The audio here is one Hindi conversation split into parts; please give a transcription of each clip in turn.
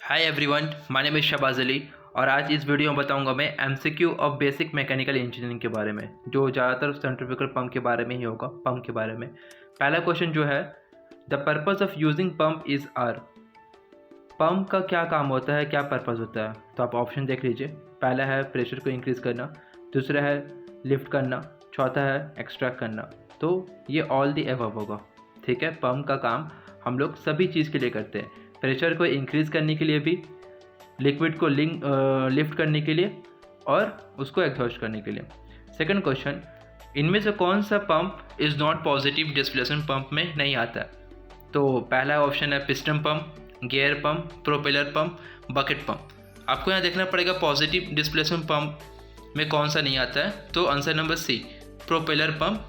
Hi everyone, my name is Shahbaz Ali और आज इस वीडियो में बताऊंगा मैं MCQ of basic mechanical engineering के बारे में, जो ज़्यादातर सेंट्रीफ्यूगल पंप के बारे में ही होगा। पंप के बारे में पहला क्वेश्चन जो है, the purpose of using pump is are. Pump का क्या काम होता है, क्या पर्पस होता है? तो आप ऑप्शन देख लीजिए। पहला है प्रेशर को इंक्रीज़ करना, दूसरा है लिफ्ट करना, चौथा है एक्सट्रैक्ट करना। तो ये ऑल दी एबव होगा। ठीक है, पंप का काम हम लोग सभी चीज़ के लिए करते हैं। प्रेशर को इंक्रीज़ करने के लिए भी, लिक्विड को लिफ्ट करने के लिए और उसको एग्जॉस्ट करने के लिए। सेकंड क्वेश्चन, इनमें से कौन सा pump is not positive displacement pump में नहीं आता? तो पहला ऑप्शन है piston pump, gear pump, propeller pump, bucket pump. आपको यहाँ देखना पड़ेगा पॉजिटिव डिस्प्लेसमेंट पंप में कौन सा नहीं आता है। तो answer number C, propeller pump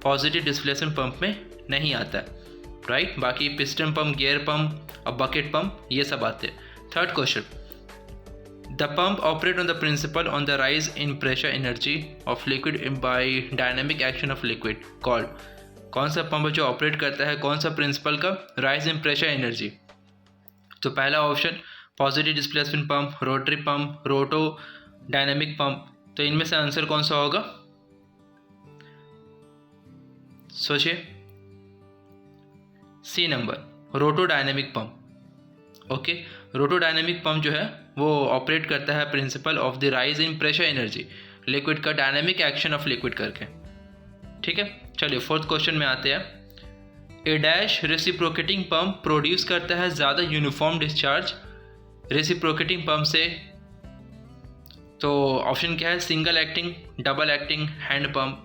positive displacement pump में नहीं आता है, राइट। बाकी पिस्टन पंप, गियर पंप और बकेट पंप ये सब आते हैं। Third question, the pump operate on the principle on the rise in pressure energy of liquid by dynamic action of liquid called. कौन सा पंप जो ऑपरेट करता है, कौन सा प्रिंसिपल का? Rise in pressure energy. तो पहला option positive displacement pump, rotary pump, रोटो डायनेमिक पंप। तो इनमें से आंसर कौन सा होगा? सोचिए। सी नंबर, रोटो डायनेमिक पंप। ओके, रोटो डायनेमिक पंप जो है वो ऑपरेट करता है principle of the rise in pressure energy, liquid का डायनेमिक एक्शन ऑफ लिक्विड करके। ठीक है, चलिए फोर्थ क्वेश्चन में आते हैं। ए डैश रेसिप्रोकेटिंग पंप प्रोड्यूस करता है ज़्यादा यूनिफॉर्म डिस्चार्ज रेसिप्रोकेटिंग पंप से। तो ऑप्शन क्या है? Single acting, double acting, hand pump.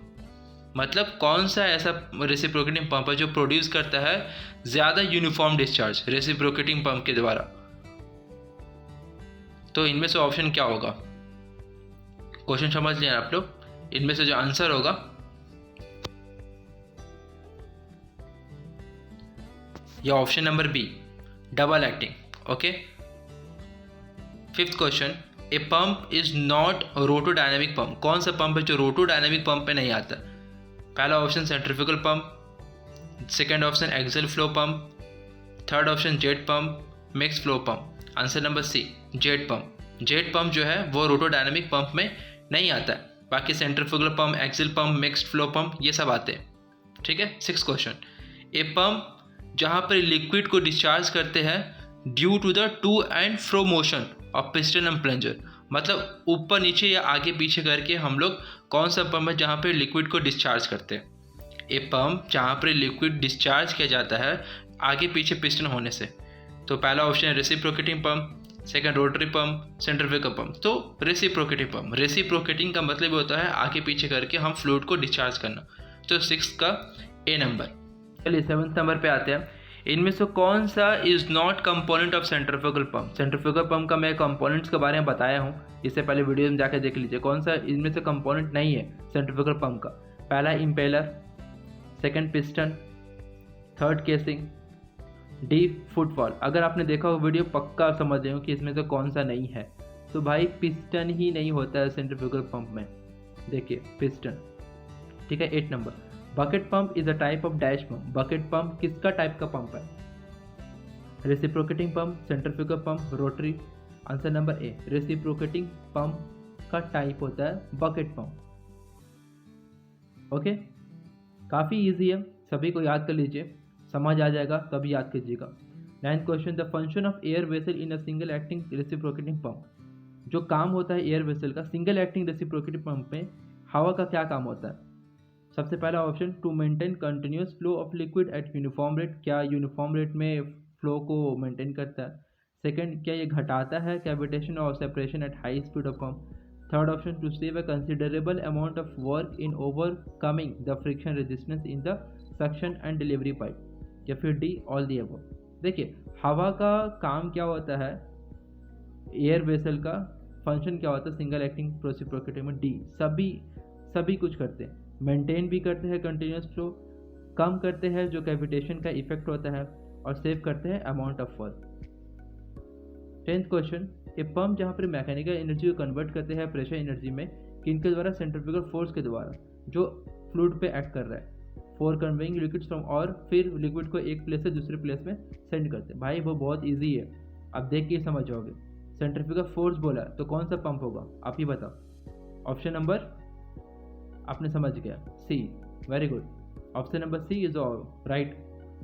मतलब कौन सा ऐसा रेसिप्रोकेटिंग पंप है जो प्रोड्यूस करता है ज़्यादा यूनिफॉर्म डिस्चार्ज रेसिप्रोकेटिंग पंप के द्वारा? तो इनमें से ऑप्शन क्या होगा? क्वेश्चन समझ लिया आप लोग। इनमें से जो आंसर होगा, यह option number B, double acting. Okay. Fifth question, a pump is not rotodynamic pump. कौन सा पंप है जो रोटो डायनेमिक पंप पे नहीं आता? पहला option centrifugal pump, second option axial flow pump, third option jet pump, mix flow pump. Answer number C, jet pump. Jet pump जो है वो रोटो डायनेमिक पंप में नहीं आता है। बाकी centrifugal pump, axial pump, mixed flow pump ये सब आते हैं। ठीक है। सिक्स क्वेश्चन, ए पंप जहाँ पर लिक्विड को डिस्चार्ज करते हैं due to the to and fro motion of piston and plunger. मतलब ऊपर नीचे या आगे पीछे करके हम लोग कौन सा पंप है जहाँ पे लिक्विड को डिस्चार्ज करते हैं? ए पंप जहाँ पर लिक्विड डिस्चार्ज किया जाता है आगे पीछे पिस्टन होने से। तो पहला ऑप्शन है reciprocating pump, second rotary pump, centrifugal pump. तो रेसिप्रोकेटिंग पंप, रेसिप्रोकेटिंग का मतलब होता है आगे पीछे करके हम फ्लूइड को डिस्चार्ज करना। तो सिक्स का ए नंबर। चलिए सेवन्थ नंबर पे आते हैं। इनमें से कौन सा is not component of centrifugal pump? Centrifugal pump का मैं कंपोनेंट्स के बारे में बताया हूँ, इससे पहले वीडियो में जाकर देख लीजिए। कौन सा इनमें से कंपोनेंट नहीं है सेंट्रीफ्यूगल पंप का? पहला impeller, second piston, third casing, D footfall. अगर आपने देखा हो वीडियो पक्का समझ रहे हो कि इसमें से कौन सा नहीं है। तो भाई पिस्टन ही नहीं होता है सेंट्रीफ्यूगल पंप में। देखिए पिस्टन। ठीक है। 8 number, bucket pump is a type of dash pump. Bucket pump किसका टाइप का पंप है? Reciprocating pump, centrifugal pump, rotary. Answer number A, reciprocating pump का टाइप होता है बकेट पंप। ओके, काफ़ी इजी है, सभी को याद कर लीजिए, समझ आ जाएगा तभी याद कीजिएगा। 9th question, the function of air vessel in a single acting reciprocating pump. जो काम होता है एयर वेसल का सिंगल एक्टिंग रेसिप्रोकेटिंग पंप में, हवा का क्या काम होता है? सबसे पहला option, to maintain continuous flow of liquid at uniform rate. क्या यूनिफॉर्म रेट में फ्लो को मेंटेन करता है? सेकंड, क्या ये घटाता है कैविटेशन और separation at high speed of pump? Third option, to save a considerable amount of work in overcoming the friction resistance in the suction and delivery pipe. या फिर डी, ऑल दी अबव। देखिए हवा का काम क्या होता है, एयर वेसल का फंक्शन क्या होता है सिंगल एक्टिंग रेसिप्रोकेटिंग में? डी, सभी कुछ करते हैं। मेंटेन भी करते हैं कंटिन्यूस फ्लो, कम करते हैं जो कैविटेशन का इफेक्ट होता है, और सेव करते हैं amount of work. 10th question, a pump जहाँ पर मैकेनिकल एनर्जी को कन्वर्ट करते हैं प्रेशर एनर्जी में, किनके द्वारा? सेंट्रीफ्यूगल फोर्स के द्वारा जो फ्लूइड पे एक्ट कर रहा है। फॉर कन्वेइंग लिक्विड्स फ्रॉम, और फिर लिक्विड को एक प्लेस से दूसरे प्लेस में सेंड करते हैं। भाई वो बहुत ईजी है, आप देख के ही समझ जाओगे। सेंट्रीफ्यूगल फोर्स बोला तो कौन सा पंप होगा, आप ही बताओ। ऑप्शन नंबर आपने समझ गया, C, very good. Option number C is right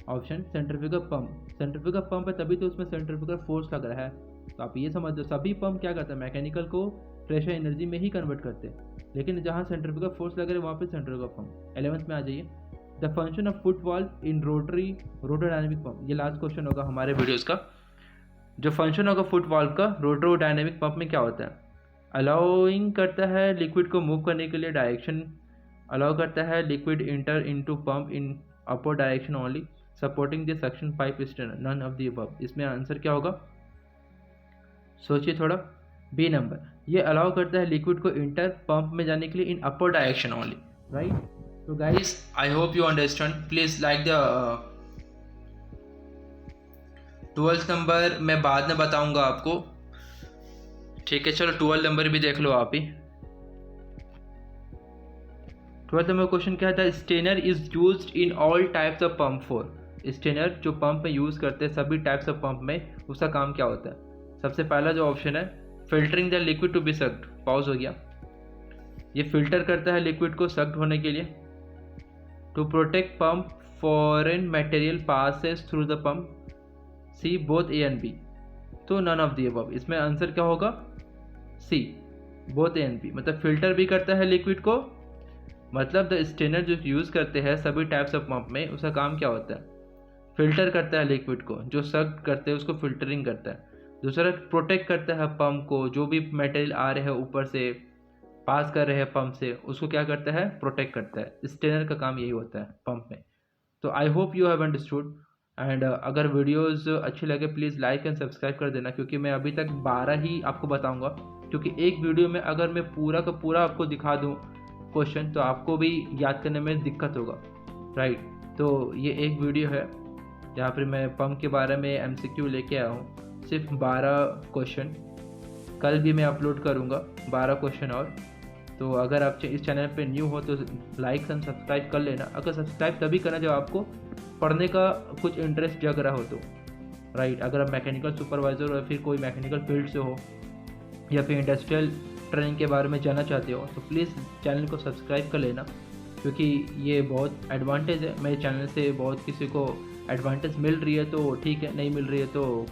option, centrifugal pump. Centrifugal pump है तभी तो उसमें सेंट्रीफ्यूगल फोर्स लग रहा है। तो आप ये समझ लो सभी पंप क्या करते हैं, मैकेनिकल को प्रेशर एनर्जी में ही कन्वर्ट करते हैं, लेकिन जहाँ सेंट्रीफ्यूगल फोर्स लग रहा है वहाँ पे सेंट्रीफ्यूगल पंप। 11th में आ जाइए, the function of foot valve in rotodynamic pump. ये लास्ट क्वेश्चन होगा हमारे वीडियोस का। जो फंक्शन होगा फुट वाल्व का रोटोडायनेमिक पंप में क्या होता है, अलाउइंग करता है लिक्विड को मूव करने के लिए, डायरेक्शन अलाउ करता है liquid enter into pump in upper direction only, supporting the suction pipe strainer, none of the above. इसमें आंसर क्या होगा, सोचिए थोड़ा। बी नंबर, ये अलाउ करता है लिक्विड को इंटर पंप में जाने के लिए इन अपर डायरेक्शन ओनली, राइट। तो guys I hope you understand, please like the 12th number मैं बाद में बताऊंगा आपको, ठीक है। चलो 12 नंबर भी देख लो आप ही। 12th नंबर क्वेश्चन क्या था, strainer is used in all types of pump for. Strainer जो पंप में यूज़ करते हैं सभी टाइप्स ऑफ पंप में, उसका काम क्या होता है। सबसे पहला जो ऑप्शन है, filtering the liquid to be sucked, pause हो गया, ये फिल्टर करता है लिक्विड को सक्ड होने के लिए। To protect pump foreign material passes through the pump, C both A and B, तो नन ऑफ द अबव। इसमें आंसर क्या होगा, C, both A and B. मतलब फिल्टर भी करता है लिक्विड को, मतलब द स्टेनर जो यूज़ करते हैं सभी टाइप्स ऑफ पंप में, उसका काम क्या होता है, फिल्टर करता है लिक्विड को, जो सक्ड करते हैं उसको फिल्टरिंग करता है। दूसरा प्रोटेक्ट करता है पंप को, जो भी मटेरियल आ रहे हैं ऊपर से पास कर रहे हैं पंप से, उसको क्या करता है, प्रोटेक्ट करता है। स्टेनर का काम यही होता है पंप में। तो I hope you have understood, and अगर वीडियोस अच्छे लगे प्लीज़ लाइक एंड सब्सक्राइब कर देना, क्योंकि मैं अभी तक 12 ही आपको बताऊंगा, क्योंकि एक वीडियो में अगर मैं पूरा का पूरा आपको दिखा दूं क्वेश्चन तो आपको भी याद करने में दिक्कत होगा, राइट। तो ये एक वीडियो है जहाँ पर मैं पंप के बारे में MCQ लेके आया हूँ, सिर्फ 12 क्वेश्चन। कल भी मैं अपलोड करूँगा 12 क्वेश्चन और। तो अगर आप इस चैनल पे न्यू हो तो लाइक एंड सब्सक्राइब कर लेना। अगर सब्सक्राइब तभी करना जब आपको पढ़ने का कुछ इंटरेस्ट जग रहा हो तो, राइट। अगर आप मैकेनिकल सुपरवाइज़र या फिर कोई मैकेनिकल फील्ड से हो या फिर इंडस्ट्रियल ट्रेनिंग के बारे में जानना चाहते हो तो प्लीज़ चैनल को सब्सक्राइब कर लेना, क्योंकि ये बहुत एडवांटेज है। मेरे चैनल से बहुत किसी को एडवांटेज मिल रही है तो ठीक है, नहीं मिल रही है तो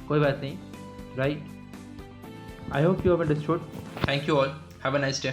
कोई बात नहीं, right. I hope you have understood. Thank you all, have a nice day.